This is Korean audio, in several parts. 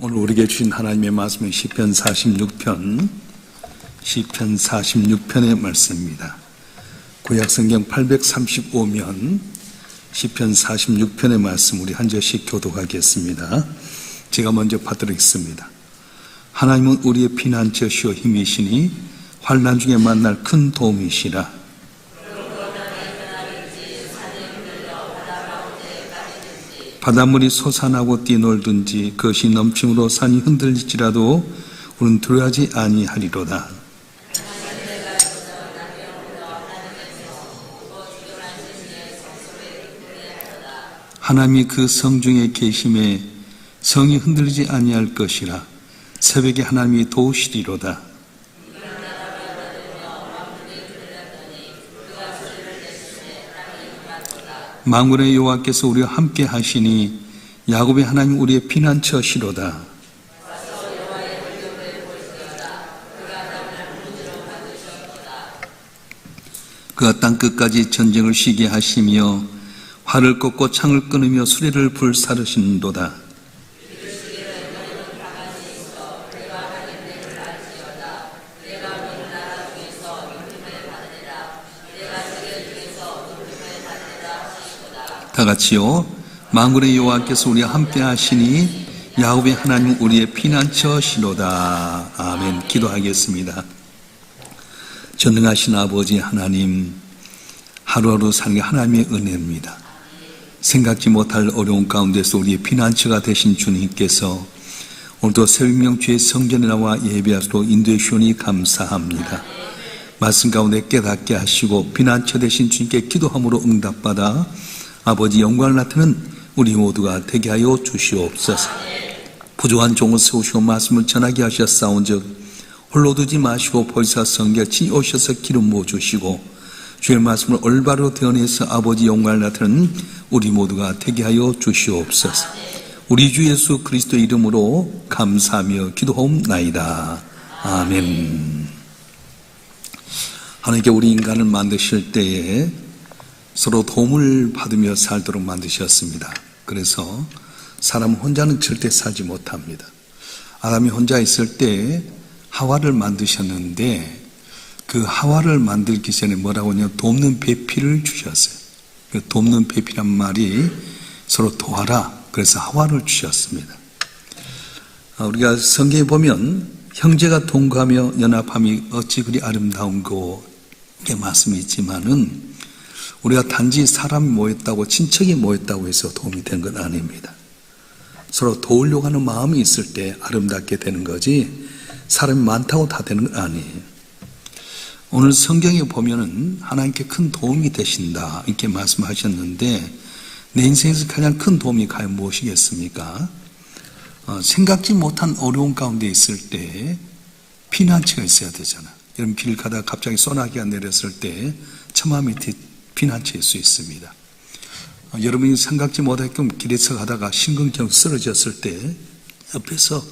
오늘 우리에게 주신 하나님의 말씀은 시편 46편의 말씀입니다. 구약성경 835면 시편 46편의 말씀 우리 한 절씩 교독하겠습니다. 제가 먼저 받들겠습니다. 하나님은 우리의 피난처시오 힘이시니 환난 중에 만날 큰 도움이시라. 바닷물이 솟아나고 뛰놀든지 그것이 넘침으로 산이 흔들릴지라도 우리는 두려워하지 아니하리로다. 하나님이 그 성중에 계심에 성이 흔들리지 아니할 것이라. 새벽에 하나님이 도우시리로다. 만군의 여호와께서 우리와 함께 하시니 야곱의 하나님 우리의 피난처시로다. 그가 땅끝까지 전쟁을 쉬게 하시며 활을 꺾고 창을 끊으며 수레를 불사르시는도다. 다 같이요. 만군의 여호와께서 우리와 함께 하시니 야곱의 하나님 우리의 피난처시로다. 아멘. 기도하겠습니다. 전능하신 아버지 하나님, 하루하루 사는 게 하나님의 은혜입니다. 생각지 못할 어려운 가운데서 우리의 피난처가 되신 주님께서 오늘도 새벽명 주의 성전에 나와 예배하도록 인도해 주시니 감사합니다. 말씀 가운데 깨닫게 하시고 피난처 되신 주님께 기도함으로 응답받아 아버지 영광을 나타내는 우리 모두가 되게 하여 주시옵소서. 부족한 종을 세우시고 말씀을 전하게 하셨사온즉 홀로 두지 마시고 보혜사 성결치 오셔서 기름 부어 주시고 주의 말씀을 올바로 대언해서 아버지 영광을 나타내는 우리 모두가 되게 하여 주시옵소서. 우리 주 예수 그리스도의 이름으로 감사하며 기도하옵나이다. 아멘. 하나님께 우리 인간을 만드실 때에 서로 도움을 받으며 살도록 만드셨습니다. 그래서 사람 혼자는 절대 살지 못합니다. 아담이 혼자 있을 때 하와를 만드셨는데 그 하와를 만들기 전에 뭐라고 하냐면 돕는 배필을 주셨어요. 그 돕는 배필이란 말이 서로 도와라. 그래서 하와를 주셨습니다. 우리가 성경에 보면 형제가 동거하며 연합함이 어찌 그리 아름다운고 이게 말씀이 있지만은 우리가 단지 사람이 모였다고 친척이 모였다고 해서 도움이 되는 건 아닙니다. 서로 도우려고 하는 마음이 있을 때 아름답게 되는 거지 사람이 많다고 다 되는 건 아니에요. 오늘 성경에 보면은 하나님께 큰 도움이 되신다 이렇게 말씀하셨는데 내 인생에서 가장 큰 도움이 과연 무엇이겠습니까? 생각지 못한 어려운 가운데 있을 때 피난처가 있어야 되잖아. 여러분 길 가다가 갑자기 소나기가 내렸을 때 처마 밑에 피난처일 수 있습니다. 여러분이 생각지 못했던 길에서 가다가 심근경 쓰러졌을 때 옆에서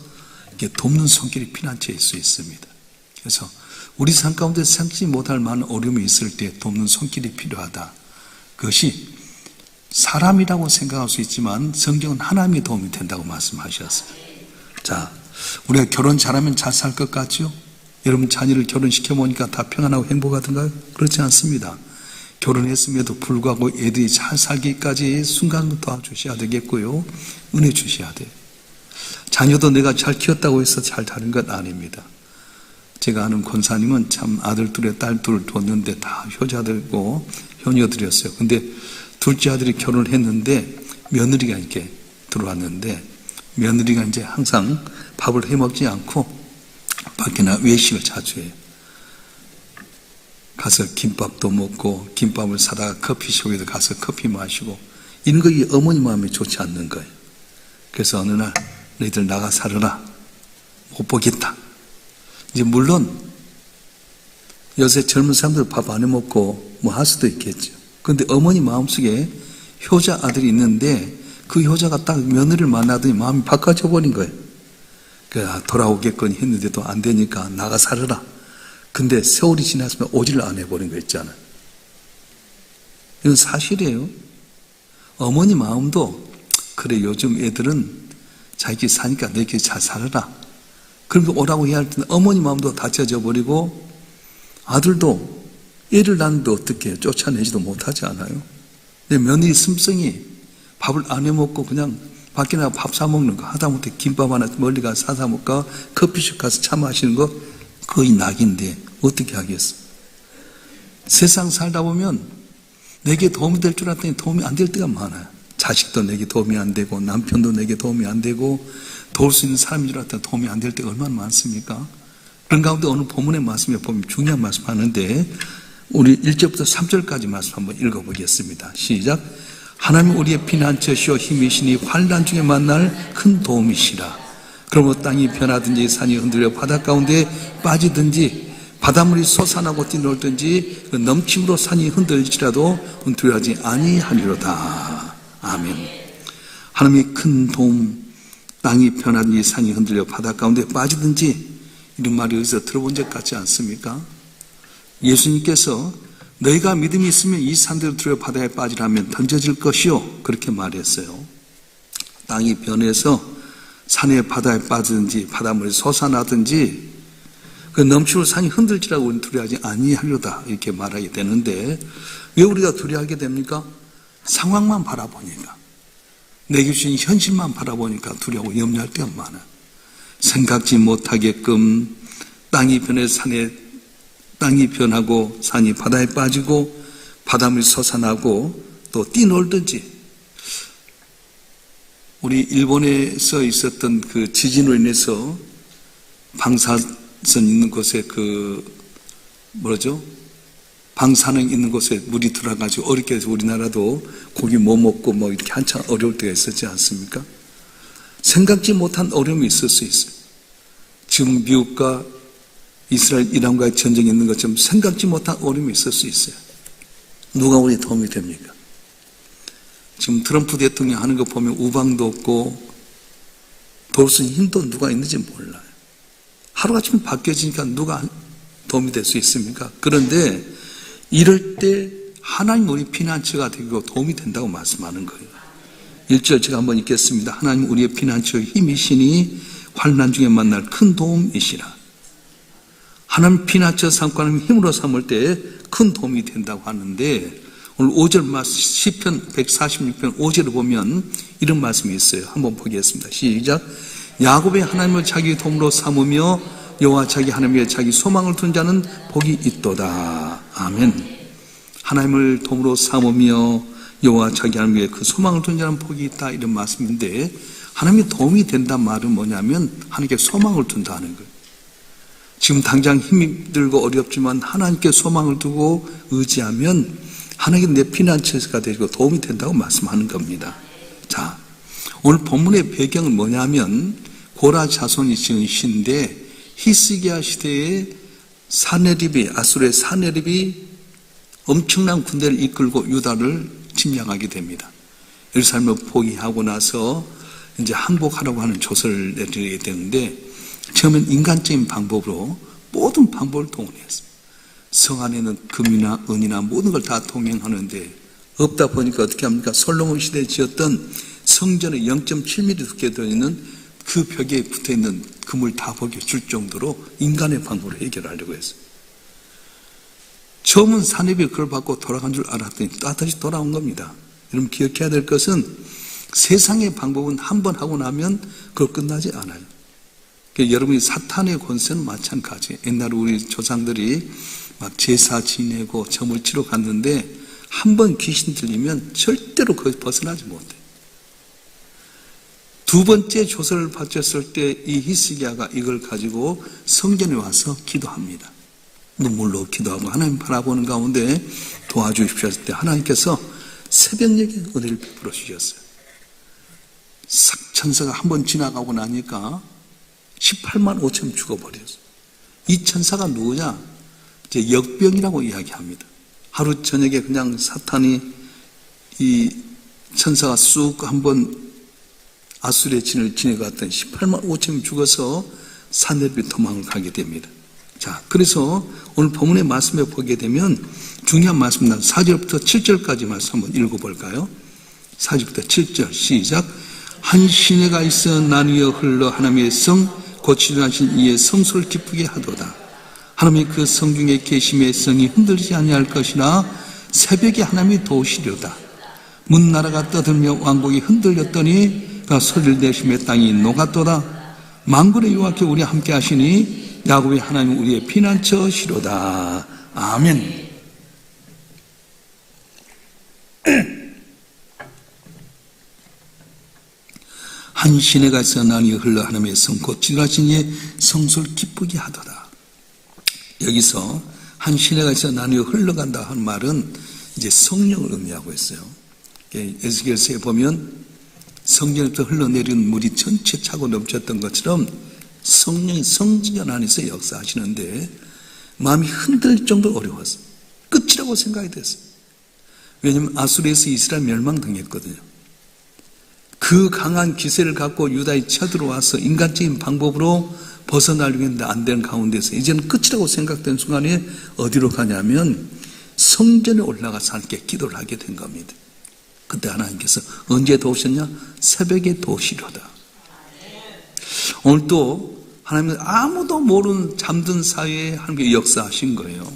이렇게 돕는 손길이 피난처일 수 있습니다. 그래서 우리 삶 가운데 생각지 못할 많은 어려움이 있을 때 돕는 손길이 필요하다. 그것이 사람이라고 생각할 수 있지만 성경은 하나님이 도움이 된다고 말씀하셨어요. 자, 우리가 결혼 잘하면 잘 살 것 같죠? 여러분 자녀를 결혼시켜 보니까 다 평안하고 행복하던가요? 그렇지 않습니다. 결혼했음에도 불구하고 애들이 잘 살기까지 순간부터 도와주셔야 되겠고요. 은혜 주셔야 돼요. 자녀도 내가 잘 키웠다고 해서 잘 다른 건 아닙니다. 제가 아는 권사님은 참 아들 둘에 딸 둘 뒀는데 다 효자들고 효녀들이었어요. 근데 둘째 아들이 결혼을 했는데 며느리가 이렇게 들어왔는데 며느리가 이제 항상 밥을 해 먹지 않고 밖에나 외식을 자주 해요. 가서 김밥도 먹고 김밥을 사다가 커피숍에도 가서 커피 마시고 이런 거 어머니 마음이 좋지 않는 거예요. 그래서 어느 날 너희들 나가 살아라. 못 보겠다. 이제 물론 요새 젊은 사람들 밥 안 해 먹고 뭐 할 수도 있겠죠. 그런데 어머니 마음속에 효자 아들이 있는데 그 효자가 딱 며느리를 만나더니 마음이 바꿔져 버린 거예요. 그래서 돌아오겠거니 했는데도 안 되니까 나가 살아라. 근데 세월이 지났으면 오지를 안 해버린 거 있잖아요. 이건 사실이에요. 어머니 마음도 그래 요즘 애들은 자기 사니까 너희끼리 잘 살아라. 그러면 오라고 해야 할 텐데 어머니 마음도 다쳐져 버리고 아들도 애를 낳는데 어떻게 쫓아내지도 못하지 않아요? 내 며느리 슴성이 밥을 안 해먹고 그냥 밖에 나가 밥 사먹는 거, 하다못해 김밥 하나 멀리 가서 사다 먹고 커피숍 가서 차 마시는 거 거의 낙인데 어떻게 하겠어? 세상 살다 보면 내게 도움이 될 줄 알았더니 도움이 안 될 때가 많아요. 자식도 내게 도움이 안 되고 남편도 내게 도움이 안 되고 도울 수 있는 사람인 줄 알았더니 도움이 안 될 때가 얼마나 많습니까? 그런 가운데 오늘 본문의 말씀에 보면 중요한 말씀 하는데 우리 1절부터 3절까지 말씀 한번 읽어보겠습니다. 시작. 하나님 우리의 피난처시오 힘이시니 환난 중에 만날 큰 도움이시라. 그러므로 땅이 변하든지 산이 흔들려 바다 가운데 빠지든지 바닷물이 솟아나고 뛰놀든지 그 넘침으로 산이 흔들릴지라도 두려워하지 아니하리로다. 아멘. 하나님의 큰 도움, 땅이 변하든지 산이 흔들려 바다 가운데 빠지든지 이런 말이 어디서 들어본 적 같지 않습니까? 예수님께서 너희가 믿음이 있으면 이 산들을 들어 바다에 빠지라면 던져질 것이요 그렇게 말했어요. 땅이 변해서 산에 바다에 빠지든지 바닷물이 솟아나든지 그 넘치는 산이 흔들지라고 우리는 두려워하지 아니하려다 이렇게 말하게 되는데 왜 우리가 두려워하게 됩니까? 상황만 바라보니까 내게 주신 현실만 바라보니까 두려워 염려할 때가 많아요. 생각지 못하게끔 땅이 변하고 산이 바다에 빠지고 바닷물이 솟아나고 또 뛰놀든지 우리 일본에서 있었던 그 지진으로 인해서 방사선 있는 곳에 방사능 있는 곳에 물이 들어가지고 어렵게 해서 우리나라도 고기 못 먹고 이렇게 한참 어려울 때가 있었지 않습니까? 생각지 못한 어려움이 있을 수 있어요. 지금 미국과 이스라엘 이란과의 전쟁이 있는 것처럼 생각지 못한 어려움이 있을 수 있어요. 누가 우리 도움이 됩니까? 지금 트럼프 대통령 하는 거 보면 우방도 없고 도울 수 있는 힘도 누가 있는지 몰라요. 하루아침에 바뀌어지니까 누가 도움이 될 수 있습니까? 그런데 이럴 때 하나님 우리 피난처가 되고 도움이 된다고 말씀하는 거예요. 1절 제가 한번 읽겠습니다. 하나님 우리의 피난처 힘이시니 환난 중에 만날 큰 도움이시라. 하나님 피난처 삼고 하나님 힘으로 삼을 때 큰 도움이 된다고 하는데 오늘 5절 말씀 시편 146편 5절을 보면 이런 말씀이 있어요. 한번 보겠습니다. 시작. 야곱의 하나님을 자기 도움으로 삼으며 여호와 자기 하나님의 자기 소망을 둔 자는 복이 있도다. 아멘. 하나님을 도움으로 삼으며 여호와 자기 하나님의 그 소망을 둔 자는 복이 있다 이런 말씀인데 하나님이 도움이 된다는 말은 뭐냐면 하나님께 소망을 둔다는 거예요. 지금 당장 힘이 들고 어렵지만 하나님께 소망을 두고 의지하면 하나님께 내 피난처가 되고 도움이 된다고 말씀하는 겁니다. 자, 오늘 본문의 배경은 뭐냐면 고라 자손이 지은 시인데 히스기야 시대에 아수르의 사네립이 엄청난 군대를 이끌고 유다를 침략하게 됩니다. 예루살렘을 포기하고 나서 이제 항복하라고 하는 조서를 내리게 되는데 처음엔 인간적인 방법으로 모든 방법을 동원했어요. 성 안에는 금이나 은이나 모든 걸 다 동행하는데 없다 보니까 어떻게 합니까? 솔로몬 시대에 지었던 성전의 0.7mm 두께 들어있는 그 벽에 붙어있는 금을 다 벗겨줄 정도로 인간의 방법으로 해결하려고 했어요. 처음은 사내비 그걸 받고 돌아간 줄 알았더니 다시 돌아온 겁니다. 여러분 기억해야 될 것은 세상의 방법은 한 번 하고 나면 그걸 끝나지 않아요. 그러니까 여러분이 사탄의 권세는 마찬가지예요. 옛날에 우리 조상들이 막 제사 지내고 점을 치러 갔는데 한 번 귀신 들리면 절대로 거기서 벗어나지 못해요. 두 번째 조서를 바쳤을 때 이 히스기야가 이걸 가지고 성전에 와서 기도합니다. 눈물로 기도하고 하나님 바라보는 가운데 도와주십시오 했을 때 하나님께서 새벽녘에 은혜를 베풀어 주셨어요. 천사가 한 번 지나가고 나니까 18만 5천 죽어버렸어요. 이 천사가 누구냐? 이제 역병이라고 이야기합니다. 하루 저녁에 그냥 사탄이 이 천사가 쑥 한번 아수르의 진을 지내갔더니 18만 5천이 죽어서 사내립이 도망을 가게 됩니다. 자, 그래서 오늘 본문의 말씀에 보게 되면 중요한 말씀입니다. 4절부터 7절까지 말씀 한번 읽어볼까요? 4절부터 7절 시작. 한 시내가 있어 나뉘어 흘러 하나님의 성 고치하신 이의 성소를 기쁘게 하도다. 하나님의 그 성중에 계심의 성이 흔들리지 아니할 것이나 새벽에 하나님이 도우시려다. 문나라가 떠들며 왕국이 흔들렸더니 그 소리를 내심의 땅이 녹았도다. 만군의 여호와께 우리 함께 하시니 야곱의 하나님 우리의 피난처시로다. 아멘. 한 시내가 있어 나뉘어 흘러 하나님의 성 곧 지도하신 이의 성소를 기쁘게 하도다. 여기서 한 시내가 있어 나뉘어 흘러간다 하는 말은 이제 성령을 의미하고 있어요. 에스겔서에 보면 성전에서 흘러내리는 물이 전체 차고 넘쳤던 것처럼 성령이 성전 안에서 역사하시는데 마음이 흔들릴 정도로 어려웠어요. 끝이라고 생각이 됐어요. 왜냐하면 아수르에서 이스라엘 멸망당했거든요. 그 강한 기세를 갖고 유다에 쳐들어와서 인간적인 방법으로 벗어나려고 했는데 안 되는 가운데서 이제는 끝이라고 생각된 순간에 어디로 가냐면 성전에 올라가서 하나님께 기도를 하게 된 겁니다. 그때 하나님께서 언제 도우셨냐? 새벽에 도우시려다. 오늘 또 하나님은 아무도 모르는 잠든 사이에 하나님께 역사하신 거예요.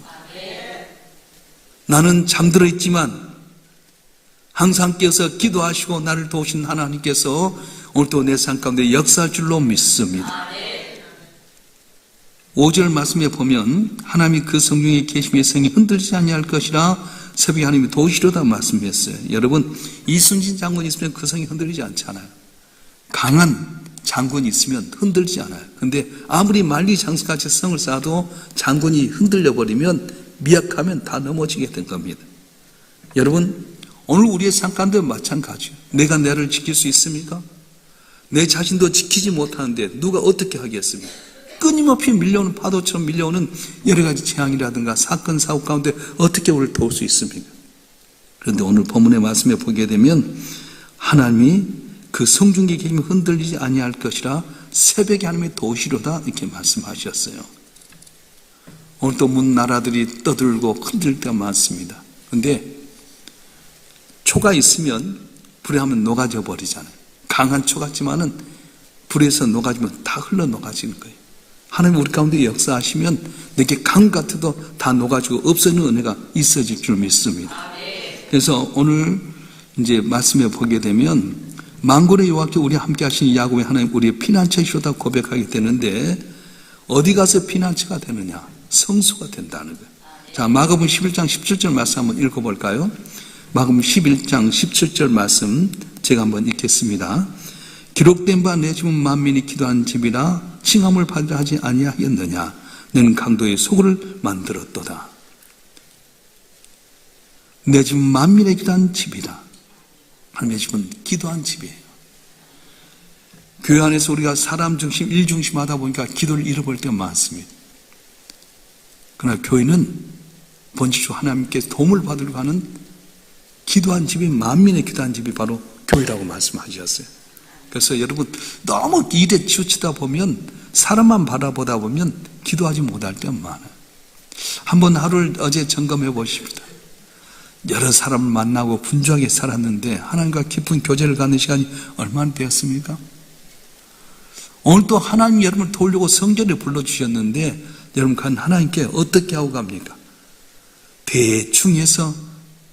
나는 잠들어 있지만 항상 깨어서 기도하시고 나를 도우신 하나님께서 오늘도 내 삶 가운데 역사할 줄로 믿습니다. 5절 말씀에 보면 하나님이 그 성중에 계심의 성이 흔들리지 아니할 것이라 새벽에 하나님이 도우시려다 말씀했어요. 여러분, 이순신 장군이 있으면 그 성이 흔들리지 않잖아요. 강한 장군이 있으면 흔들리지 않아요. 근데 아무리 만리장성같이 성을 쌓아도 장군이 흔들려 버리면 미약하면 다 넘어지게 된 겁니다. 여러분, 오늘 우리의 삶 가운데 마찬가지예요. 내가 나를 지킬 수 있습니까? 내 자신도 지키지 못하는데 누가 어떻게 하겠습니까? 끊임없이 밀려오는 파도처럼 밀려오는 여러 가지 재앙이라든가 사건 사고 가운데 어떻게 우리를 도울 수 있습니까? 그런데 오늘 본문의 말씀에 보게 되면 하나님이 그 성중에 계시면 흔들리지 아니할 것이라 새벽에 하나님이 도우시려다 이렇게 말씀하셨어요. 오늘 또 문 나라들이 떠들고 흔들 때가 많습니다. 그런데 초가 있으면 불에 하면 녹아져 버리잖아요. 강한 초 같지만은 불에서 녹아지면 다 흘러 녹아지는 거예요. 하나님 우리 가운데 역사하시면 내게 강 같아도 다 녹아지고 없어지는 은혜가 있어질 줄 믿습니다. 그래서 오늘 이제 말씀에 보게 되면 만군의 여호와께 우리 함께 하신 야곱의 하나님 우리의 피난처시로다 고백하게 되는데 어디 가서 피난처가 되느냐? 성소가 된다는 거예요. 자, 마가복음 11장 17절 말씀 한번 읽어볼까요? 마가복음 11장 17절 말씀 제가 한번 읽겠습니다. 기록된 바 내 집은 만민이 기도한 집이라 칭함을 받으려 하지 아니하였느냐? 너는 강도의 소굴을 만들었도다. 내 집은 만민의 기도한 집이다. 하나님의 집은 기도한 집이에요. 교회 안에서 우리가 사람 중심, 일 중심 하다 보니까 기도를 잃어버릴 때가 많습니다. 그러나 교회는 본질적으로 하나님께 도움을 받으려고 하는 기도한 집이 만민의 기도한 집이 바로 교회라고 말씀하셨어요. 그래서 여러분 너무 일에 치우치다 보면 사람만 바라보다 보면 기도하지 못할 때가 많아요. 한번 하루를 어제 점검해 보십시다. 여러 사람을 만나고 분주하게 살았는데 하나님과 깊은 교제를 갖는 시간이 얼마나 되었습니까? 오늘 또 하나님 여러분을 도우려고 성전에 불러주셨는데 여러분 간 하나님께 어떻게 하고 갑니까? 대충 해서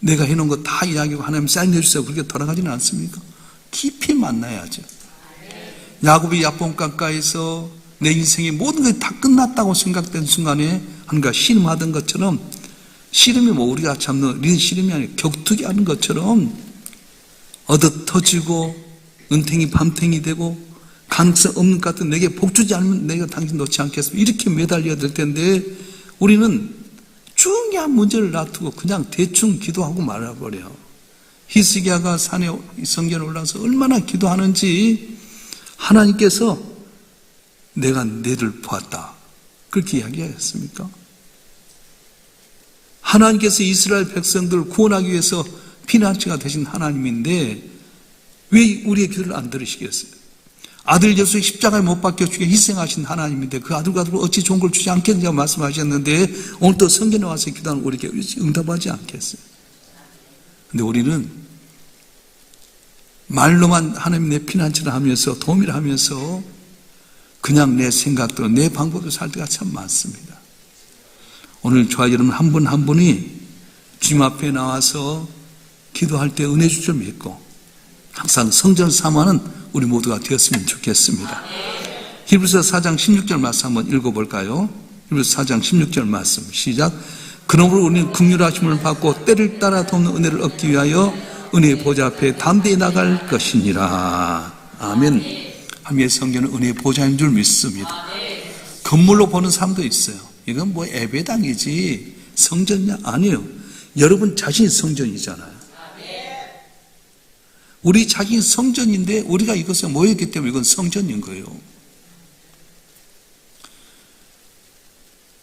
내가 해놓은 거 다 이야기하고 하나님 사인해 주세요. 그렇게 돌아가지는 않습니까? 깊이 만나야죠. 야곱이 야뽕강가에서 내 인생의 모든 것이 다 끝났다고 생각된 순간에 하나님과 씨름하던 것처럼 씨름이 뭐 우리가 잡는 이런 씨름이 아니라 격투기 하는 것처럼 얻어 터지고 은탱이 밤탱이 되고 가능성 없는 것 같은 내게 복 주지 않으면 내가 당신 놓지 않겠습니다. 이렇게 매달려야 될 텐데 우리는 중요한 문제를 놔두고 그냥 대충 기도하고 말아버려요. 히스기야가 산에 성전에 올라서 얼마나 기도하는지 하나님께서 내가 너를 보았다 그렇게 이야기하셨습니까? 하나님께서 이스라엘 백성들을 구원하기 위해서 피난처가 되신 하나님인데 왜 우리의 기도를 안 들으시겠어요? 아들 예수의 십자가에 못 박혀 죽게 희생하신 하나님인데 그 아들과 어찌 좋은 걸 주지 않겠느냐고 말씀하셨는데 오늘 또 성전에 와서 기도하는 우리에게 응답하지 않겠어요? 근데 우리는 말로만 하나님 내 피난처를 하면서 도움을 하면서 그냥 내 생각대로 내 방법으로 살 때가 참 많습니다. 오늘 저와 여러분 한 분 한 분이 주님 앞에 나와서 기도할 때 은혜 줄 줄 믿고 항상 성전을 삼아는 우리 모두가 되었으면 좋겠습니다. 히브리서 4장 16절 말씀 한번 읽어볼까요? 히브리서 4장 16절 말씀 시작. 그러므로 우리는 긍휼하심을 받고 때를 따라 돕는 은혜를 얻기 위하여 은혜의 보좌 앞에 담대히 나갈 것이니라. 아멘. 하나님의 성전은 은혜의 보좌인 줄 믿습니다. 건물로 보는 사람도 있어요. 이건 뭐 예배당이지 성전이냐? 아니에요. 여러분 자신이 성전이잖아요. 우리 자신이 성전인데 우리가 이것에 모였기 때문에 이건 성전인 거예요.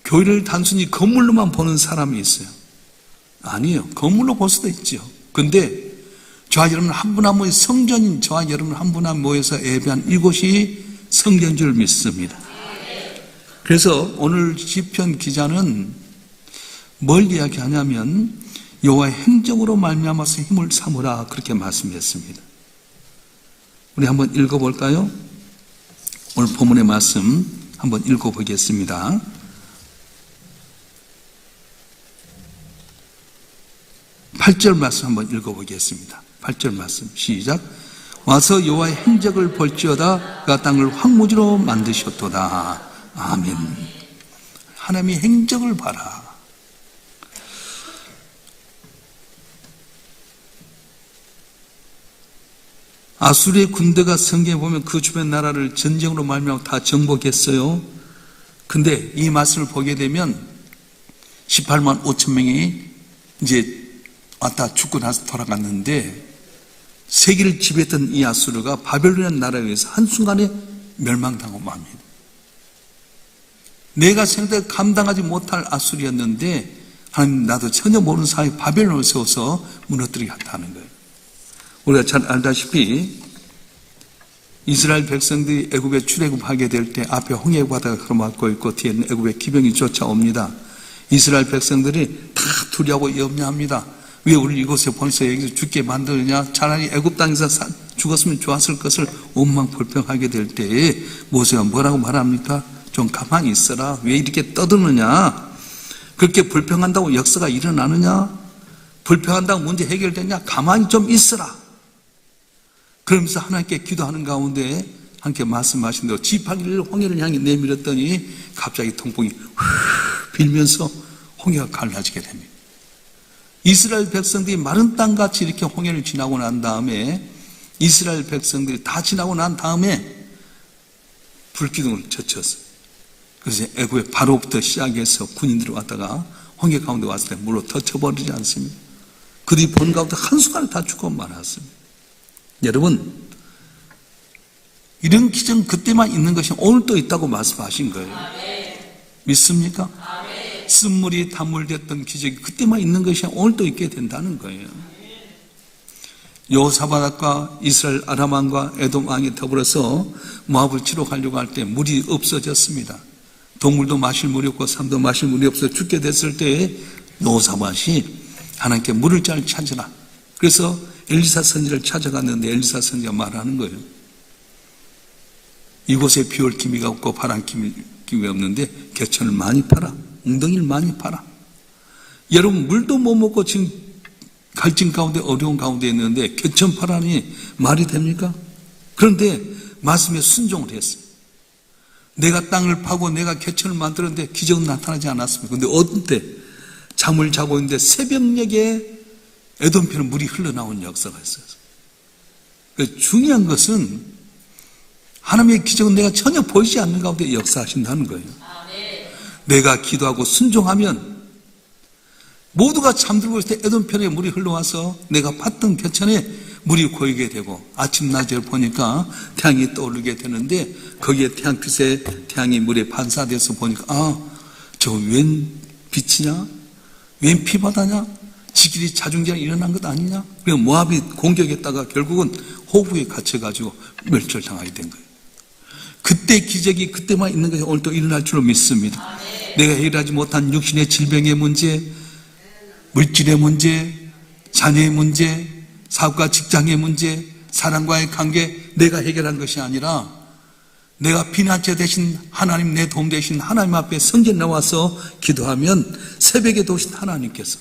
교회를 단순히 건물로만 보는 사람이 있어요. 아니에요. 건물로 볼 수도 있죠. 근데 저와 여러분 한 분 한 분이 성전인 저와 여러분 한 분 한 분 모여서 예배한 이곳이 성전인 줄 믿습니다. 그래서 오늘 시편 기자는 뭘 이야기하냐면 여호와의 행적으로 말미암아서 힘을 삼으라 그렇게 말씀했습니다. 우리 한번 읽어볼까요? 오늘 본문의 말씀 한번 읽어보겠습니다. 8절 말씀 한번 읽어보겠습니다. 8절 말씀 시작. 와서 여호와의 행적을 볼지어다 그가 땅을 황무지로 만드셨도다. 아멘. 하나님의 행적을 봐라. 아수르의 군대가 성경에 보면 그 주변 나라를 전쟁으로 말미암아 다 정복했어요. 근데 이 말씀을 보게 되면 18만 5천 명이 이제 왔다 죽고 나서 돌아갔는데 세계를 지배했던 이 아수르가 바벨론이라는 나라에 의해서 한순간에 멸망당하고 맙니다. 내가 생각해 감당하지 못할 아수르였는데 하나님 나도 전혀 모르는 사이에 바벨론을 세워서 무너뜨리게 한다는 거예요. 우리가 잘 알다시피 이스라엘 백성들이 애굽에 출애굽하게 될 때 앞에 홍해 바다가 흐르막고 있고 뒤에는 애굽의 기병이 쫓아옵니다. 이스라엘 백성들이 다 두려워 염려합니다. 왜 우리 이곳에 보내서 여기서 죽게 만드느냐? 차라리 애굽 땅에서 죽었으면 좋았을 것을 원망불평하게 될 때에 모세가 뭐라고 말합니까? 좀 가만히 있어라. 왜 이렇게 떠드느냐? 그렇게 불평한다고 역사가 일어나느냐? 불평한다고 문제 해결되냐? 가만히 좀 있어라. 그러면서 하나님께 기도하는 가운데 함께 말씀하신 대로 지팡이를 홍해를 향해 내밀었더니 갑자기 통풍이 후 빌면서 홍해가 갈라지게 됩니다. 이스라엘 백성들이 마른 땅같이 이렇게 홍해를 지나고 난 다음에 이스라엘 백성들이 다 지나고 난 다음에 불기둥을 젖혔어요. 그래서 애굽의 바로부터 시작해서 군인들이 왔다가 홍해 가운데 왔을 때 물로 덮쳐버리지 않습니다. 그들이 본 가운데 한순간에 다 죽고 말았습니다. 여러분 이런 기적 그때만 있는 것이 오늘 또 있다고 말씀하신 거예요. 믿습니까? 쓴물이 단물됐던 기적이 그때만 있는 것이 오늘 또 있게 된다는 거예요. 여호사밧과 이스라엘 아람 왕과 에돔 왕이 더불어서 모압을 치러 가려고 할 때 물이 없어졌습니다. 동물도 마실 물이 없고 사람도 마실 물이 없어 죽게 됐을 때 여호사밧이 하나님께 물을 잘 찾으라. 그래서 엘리사 선지를 찾아갔는데 엘리사 선지가 말하는 거예요. 이곳에 비올 기미가 없고 바람 기미가 없는데 개천을 많이 팔아. 웅덩이를 많이 팔아. 여러분 물도 못 먹고 지금 갈증 가운데 어려운 가운데 있는데 개천 파라니 말이 됩니까? 그런데 말씀에 순종을 했어요. 내가 땅을 파고 내가 개천을 만들었는데 기적은 나타나지 않았습니다. 그런데 어떤 때 잠을 자고 있는데 새벽녘에 에돔편은 물이 흘러나온 역사가 있어요. 중요한 것은 하나님의 기적은 내가 전혀 보이지 않는 가운데 역사하신다는 거예요. 내가 기도하고 순종하면 모두가 잠들고 있을 때 에돔편에 물이 흘러와서 내가 팠던 개천에 물이 고이게 되고 아침 낮에 보니까 태양이 떠오르게 되는데 거기에 태양빛에 태양이 물에 반사돼서 보니까 저 웬 빛이냐? 웬 피바다냐? 지길이 자중자랑 일어난 것 아니냐? 그래서 모압이 공격했다가 결국은 호구에 갇혀가지고 멸절당하게 된 거예요. 그때 기적이 그때만 있는 것이 오늘 또 일어날 줄로 믿습니다. 내가 해결하지 못한 육신의 질병의 문제, 물질의 문제, 자녀의 문제, 사업과 직장의 문제, 사람과의 관계 내가 해결한 것이 아니라 내가 피난처 대신 하나님, 내 도움 대신 하나님 앞에 성전에 나와서 기도하면 새벽에 도우신 하나님께서,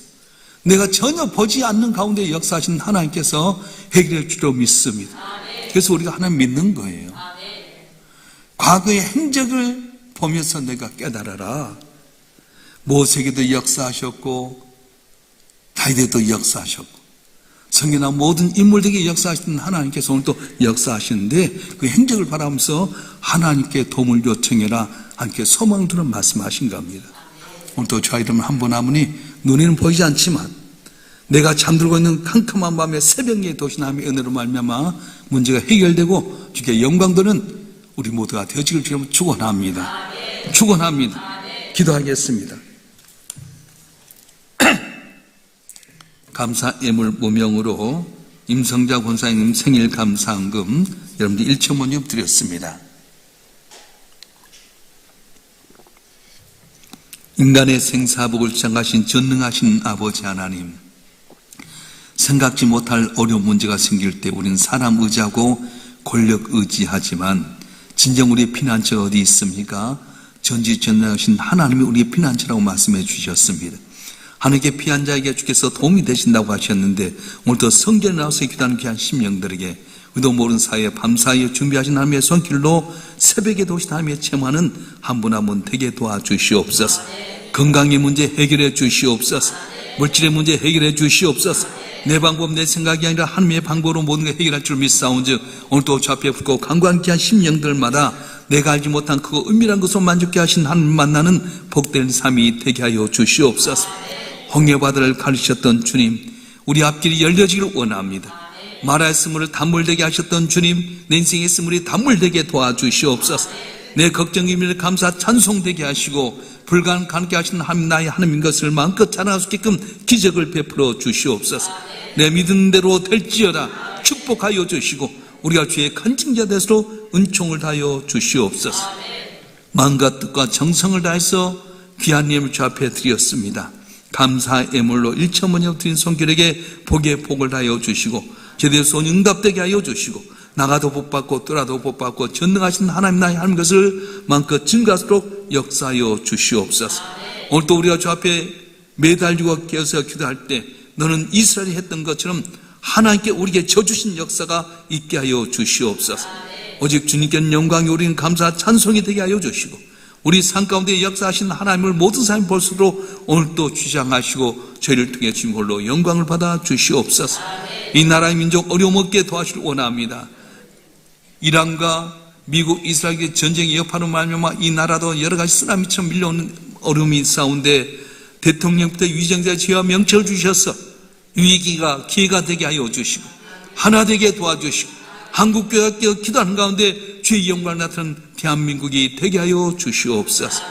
내가 전혀 보지 않는 가운데 역사하신 하나님께서 해결할 줄로 믿습니다. 그래서 우리가 하나님 믿는 거예요. 과거의 행적을 보면서 내가 깨달아라. 모세에게도 역사하셨고 다윗에게도 역사하셨고 성경의 모든 인물들에게 역사하시는 하나님께서 오늘 또 역사하시는데, 그 행적을 바라보면서 하나님께 도움을 요청해라, 하나님께 소망을 두는 말씀하신 겁니다. 오늘 또 저희 이름은 한 분 한 분이 눈에는 보이지 않지만 내가 잠들고 있는 캄캄한 밤에 새벽에 도신 하나님의 은혜로 말미암아 문제가 해결되고 주께 영광 돌는 우리 모두가 되어지길 주님 축원합니다. 축원합니다. 기도하겠습니다. 감사 예물 무명으로 임성자 권사님 생일 감사헌금 여러분들 1,000원 드렸습니다. 인간의 생사복을 주장하신 전능하신 아버지 하나님, 생각지 못할 어려운 문제가 생길 때 우리는 사람 의지하고 권력 의지하지만 진정 우리의 피난처가 어디 있습니까? 전지전능하신 하나님이 우리의 피난처라고 말씀해 주셨습니다. 하나님께 피한 자에게 주께서 도움이 되신다고 하셨는데, 오늘도 성전에 나와서 기도하는 귀한 심령들에게 의도 모르는 사이에 밤사이에 준비하신 하나님의 손길로 새벽에 도우신 하나님의 체험하는 한 분 한 분 되게 도와주시옵소서. 건강의 문제 해결해 주시옵소서. 물질의 문제 해결해 주시옵소서. 내 방법 내 생각이 아니라 하나님의 방법으로 모든 걸 해결할 줄 믿사온즉 오늘도 주 앞에 붙고 간구한 귀한 심령들마다 내가 알지 못한 그거 은밀한 것으로 만족케 하신 하나님 만나는 복된 삶이 되게 하여 주시옵소서. 홍해바다를 가르치셨던 주님, 우리 앞길이 열려지기를 원합니다. 말할 스물을 단물되게 하셨던 주님, 내 인생의 스물이 단물되게 도와주시옵소서. 내 걱정이밀 감사 찬송되게 하시고 불가능 가능케 하신 하나님, 나의 하나님인 것을 마음껏 자랑할 수 있게끔 기적을 베풀어 주시옵소서. 내 믿은 대로 될지어다 축복하여 주시고 우리가 주의 간증자 되도록 은총을 다하여 주시옵소서. 마음과 뜻과 정성을 다해서 귀한 예물 주 앞에 드렸습니다. 감사 예물로 1,000원 드린 손길에게 복의 복을 다하여 주시고 제대로 손 응답되게 하여 주시고 나가도 복받고 떠나도 복받고 전능하신 하나님 나의 하나님 것을 마음껏 증거하도록 역사하여 주시옵소서. 오늘 또 우리가 주 앞에 매달리고 깨어서 기도할 때 너는 이스라엘이 했던 것처럼 하나님께 우리에게 져주신 역사가 있게 하여 주시옵소서. 오직 주님께는 영광이 우리는 감사 찬송이 되게 하여 주시고 우리 삶 가운데 역사하신 하나님을 모든 사람이 볼 수 있도록 오늘 또 주장하시고 저희를 통해 주신 걸로 영광을 받아 주시옵소서. 이 나라의 민족 어려움 없게 도와주길 원합니다. 이란과 미국, 이스라엘의 전쟁의 여파로 말미암아 이 나라도 여러 가지 쓰나미처럼 밀려오는 어려움이 싸운데 대통령부터 위정자 지혜와 명철을 주셔서 위기가 기회가 되게 하여 주시고 하나 되게 도와주시고 한국교회가 깨어 기도하는 가운데 주의 영광을 나타내는 대한민국이 되게 하여 주시옵소서.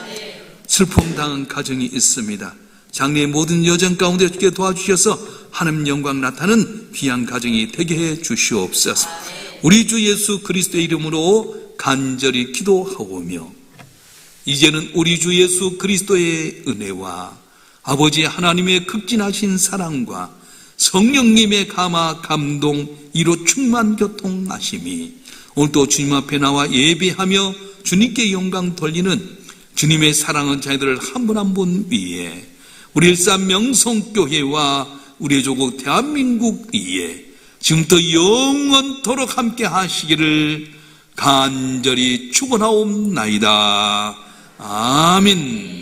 슬픔 당한 가정이 있습니다. 장래의 모든 여정 가운데 주께 도와주셔서 하나님 영광 나타나는 귀한 가정이 되게 해 주시옵소서. 우리 주 예수 그리스도의 이름으로 간절히 기도하오며 이제는 우리 주 예수 그리스도의 은혜와 아버지 하나님의 극진하신 사랑과 성령님의 감화 감동 이로 충만 교통하심이 오늘도 주님 앞에 나와 예배하며 주님께 영광 돌리는 주님의 사랑하는 자녀들 한 분 한 분 위에 우리 일산 명성교회와 우리의 조국 대한민국 위에 지금부터 영원토록 함께 하시기를 간절히 축원하옵나이다. 아멘.